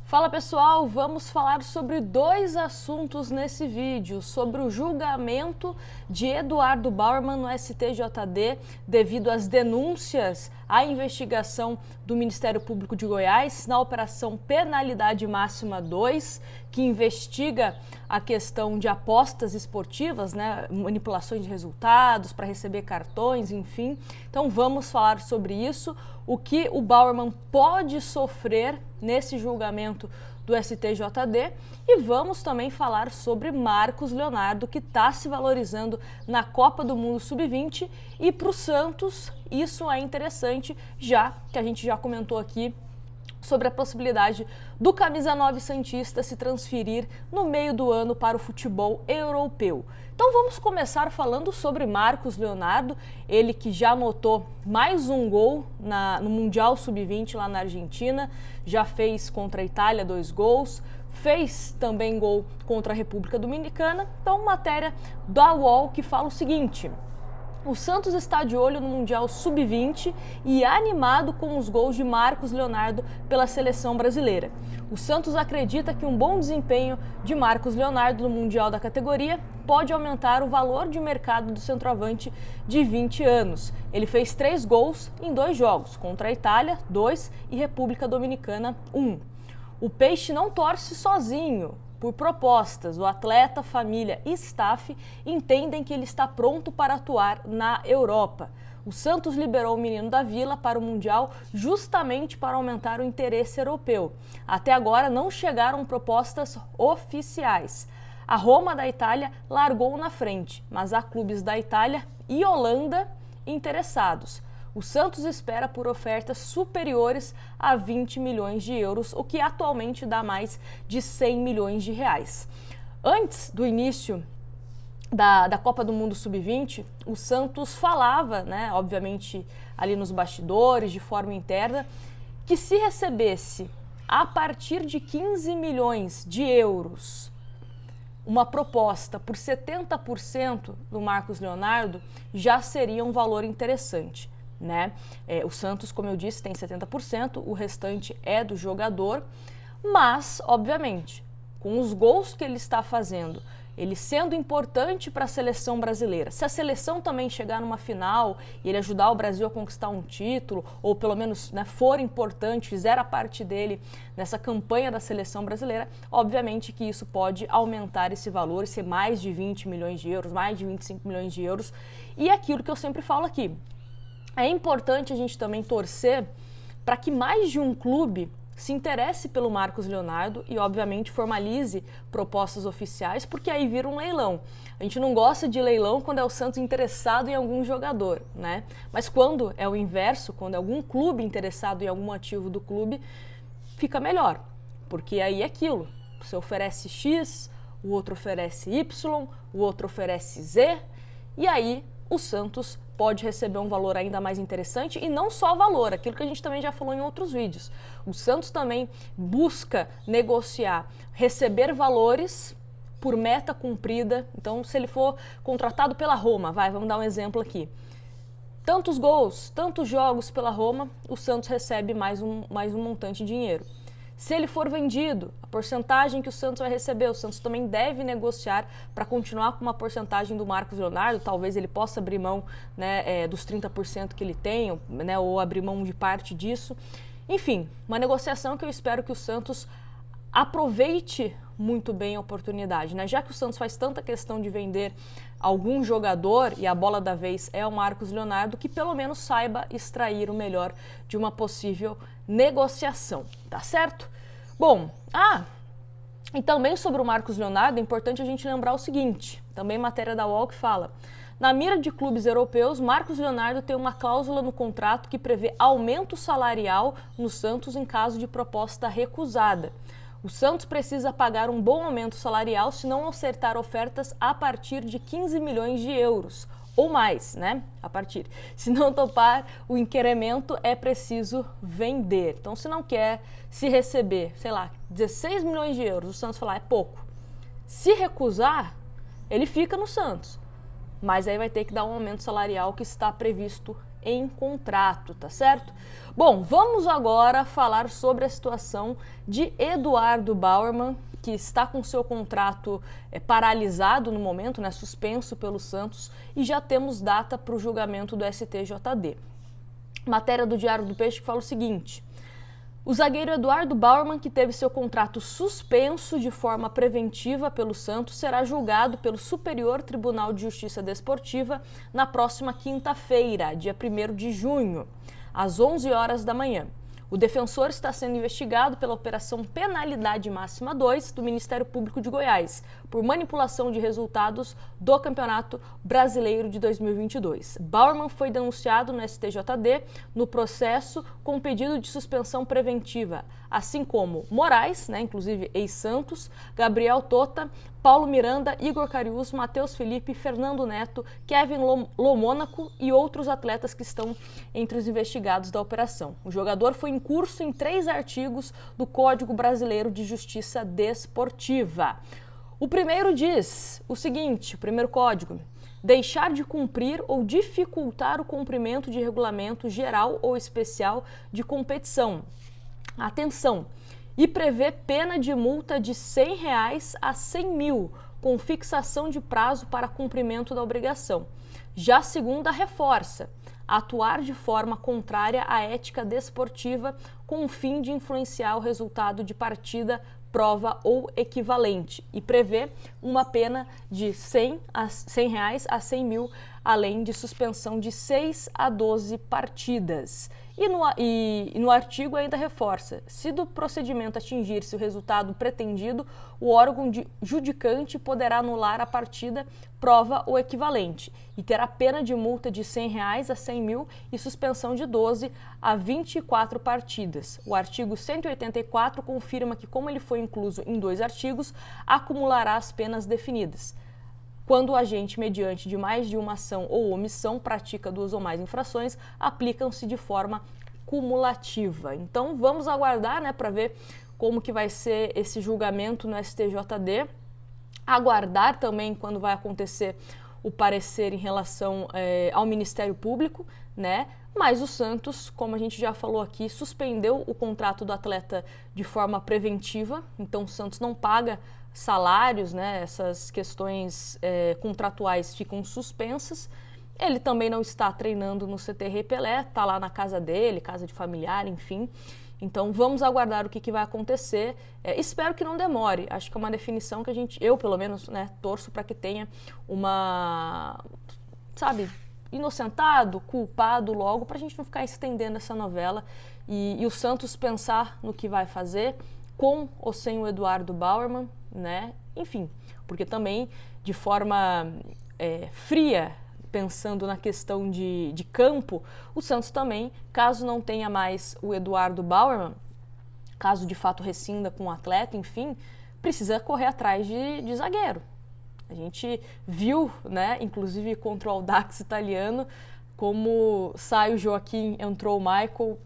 Fala pessoal, vamos falar sobre dois assuntos nesse vídeo, sobre o julgamento de Eduardo Bauermann no STJD devido às denúncias à investigação do Ministério Público de Goiás na Operação Penalidade Máxima 2, que investiga a questão de apostas esportivas, manipulações de resultados para receber cartões, enfim. Então vamos falar sobre isso, o que o Bauermann pode sofrer nesse julgamento do STJD e vamos também falar sobre Marcos Leonardo, que está se valorizando na Copa do Mundo Sub-20 e para o Santos isso é interessante, já que a gente já comentou aqui sobre a possibilidade do camisa 9 santista se transferir no meio do ano para o futebol europeu. Então vamos começar falando sobre Marcos Leonardo, ele que já anotou mais um gol no Mundial Sub-20 lá na Argentina, já fez contra a Itália 2 gols, fez também gol contra a República Dominicana. Então matéria da UOL que fala o seguinte: o Santos está de olho no Mundial Sub-20 e animado com os gols de Marcos Leonardo pela seleção brasileira. O Santos acredita que um bom desempenho de Marcos Leonardo no Mundial da categoria pode aumentar o valor de mercado do centroavante de 20 anos. Ele fez 3 gols em 2 jogos, contra a Itália, 2 e República Dominicana, 1. O Peixe não torce sozinho. Por propostas, o atleta, família e staff entendem que ele está pronto para atuar na Europa. O Santos liberou o menino da Vila para o Mundial justamente para aumentar o interesse europeu. Até agora não chegaram propostas oficiais. A Roma da Itália largou na frente, mas há clubes da Itália e Holanda interessados. O Santos espera por ofertas superiores a 20 milhões de euros, o que atualmente dá mais de 100 milhões de reais. Antes do início da Copa do Mundo Sub-20, o Santos falava, obviamente ali nos bastidores, de forma interna, que se recebesse a partir de 15 milhões de euros uma proposta por 70% do Marcos Leonardo, já seria um valor interessante. O Santos, como eu disse, tem 70%, o restante é do jogador, mas, obviamente, com os gols que ele está fazendo, ele sendo importante para a seleção brasileira, se a seleção também chegar numa final e ele ajudar o Brasil a conquistar um título, ou pelo menos for importante, fizer a parte dele nessa campanha da seleção brasileira, obviamente que isso pode aumentar esse valor e ser mais de 20 milhões de euros, mais de 25 milhões de euros, e é aquilo que eu sempre falo aqui. É importante a gente também torcer para que mais de um clube se interesse pelo Marcos Leonardo e, obviamente, formalize propostas oficiais, porque aí vira um leilão. A gente não gosta de leilão quando é o Santos interessado em algum jogador, Mas quando é o inverso, quando é algum clube interessado em algum ativo do clube, fica melhor, porque aí é aquilo. Você oferece X, o outro oferece Y, o outro oferece Z, e aí o Santos pode receber um valor ainda mais interessante e não só valor, aquilo que a gente também já falou em outros vídeos. O Santos também busca negociar, receber valores por meta cumprida. Então, se ele for contratado pela Roma, vamos dar um exemplo aqui. Tantos gols, tantos jogos pela Roma, o Santos recebe mais um montante de dinheiro. Se ele for vendido, a porcentagem que o Santos vai receber, o Santos também deve negociar para continuar com uma porcentagem do Marcos Leonardo. Talvez ele possa abrir mão dos 30% que ele tem, ou abrir mão de parte disso. Enfim, uma negociação que eu espero que o Santos aproveite muito bem a oportunidade, Já que o Santos faz tanta questão de vender algum jogador e a bola da vez é o Marcos Leonardo, que pelo menos saiba extrair o melhor de uma possível negociação, tá certo? Bom, e também sobre o Marcos Leonardo é importante a gente lembrar o seguinte, também matéria da UOL que fala: na mira de clubes europeus, Marcos Leonardo tem uma cláusula no contrato que prevê aumento salarial no Santos em caso de proposta recusada. O Santos precisa pagar um bom aumento salarial se não acertar ofertas a partir de 15 milhões de euros, ou mais, a partir. Se não topar o incremento, é preciso vender. Então, se não quer se receber, 16 milhões de euros, o Santos falar, é pouco. Se recusar, ele fica no Santos. Mas aí vai ter que dar um aumento salarial que está previsto em contrato, tá certo? Bom, vamos agora falar sobre a situação de Eduardo Bauerman, que está com seu contrato paralisado no momento, né, suspenso pelo Santos, e já temos data para o julgamento do STJD. Matéria do Diário do Peixe que fala o seguinte: o zagueiro Eduardo Bauerman, que teve seu contrato suspenso de forma preventiva pelo Santos, será julgado pelo Superior Tribunal de Justiça Desportiva na próxima quinta-feira, dia 1º de junho, às 11 horas da manhã. O defensor está sendo investigado pela Operação Penalidade Máxima 2 do Ministério Público de Goiás, por manipulação de resultados do Campeonato Brasileiro de 2022. Bauerman foi denunciado no STJD no processo com pedido de suspensão preventiva, assim como Moraes, inclusive ex-Santos, Gabriel Tota, Paulo Miranda, Igor Cariús, Matheus Felipe, Fernando Neto, Kevin Lomônaco e outros atletas que estão entre os investigados da operação. O jogador foi incurso em 3 artigos do Código Brasileiro de Justiça Desportiva. O primeiro diz o seguinte, o primeiro código: deixar de cumprir ou dificultar o cumprimento de regulamento geral ou especial de competição. Atenção! E prevê pena de multa de R$ 100 a R$ 100.000, com fixação de prazo para cumprimento da obrigação. Já a segunda reforça: atuar de forma contrária à ética desportiva com o fim de influenciar o resultado de partida, prova ou equivalente, e prevê uma pena de R$ 100 a R$ 100.000, além de suspensão de 6 a 12 partidas. E no artigo ainda reforça: se do procedimento atingir-se o resultado pretendido, o órgão judicante poderá anular a partida, prova ou equivalente, e terá pena de multa de R$ 100 a R$ 100.000 e suspensão de 12 a 24 partidas. O artigo 184 confirma que, como ele foi incluso em 2 artigos, acumulará as penas definidas. Quando o agente, mediante de mais de uma ação ou omissão, pratica 2 ou mais infrações, aplicam-se de forma cumulativa. Então vamos aguardar, para ver como que vai ser esse julgamento no STJD. Aguardar também quando vai acontecer o parecer em relação ao Ministério Público, Mas o Santos, como a gente já falou aqui, suspendeu o contrato do atleta de forma preventiva. Então o Santos não paga salários, essas questões contratuais ficam suspensas. Ele também não está treinando no CT Pelé, está lá na casa dele, casa de familiar, enfim. Então vamos aguardar o que vai acontecer. Espero que não demore. Acho que é uma definição que eu pelo menos, torço para que tenha uma, inocentado, culpado logo, para a gente não ficar estendendo essa novela e o Santos pensar no que vai fazer, com ou sem o Eduardo Bauerman, Enfim, porque também de forma fria, pensando na questão de campo, o Santos também, caso não tenha mais o Eduardo Bauerman, caso de fato rescinda com o atleta, enfim, precisa correr atrás de zagueiro. A gente viu, inclusive contra o Audax italiano, como sai o Joaquim, entrou o Michael,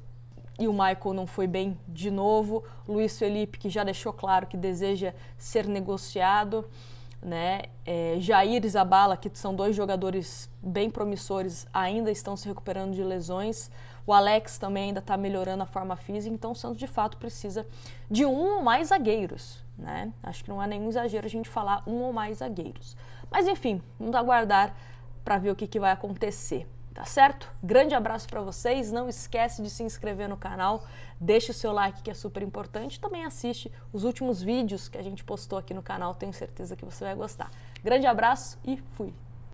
e o Michael não foi bem de novo. Luiz Felipe, que já deixou claro que deseja ser negociado, Jair e Zabala, que são 2 jogadores bem promissores, ainda estão se recuperando de lesões. O Alex também ainda está melhorando a forma física, então o Santos de fato precisa de 1 ou mais zagueiros, Acho que não é nenhum exagero a gente falar 1 ou mais zagueiros. Mas enfim, vamos aguardar para ver o que vai acontecer. Tá certo? Grande abraço para vocês, não esquece de se inscrever no canal, deixa o seu like que é super importante, também assiste os últimos vídeos que a gente postou aqui no canal, tenho certeza que você vai gostar. Grande abraço e fui!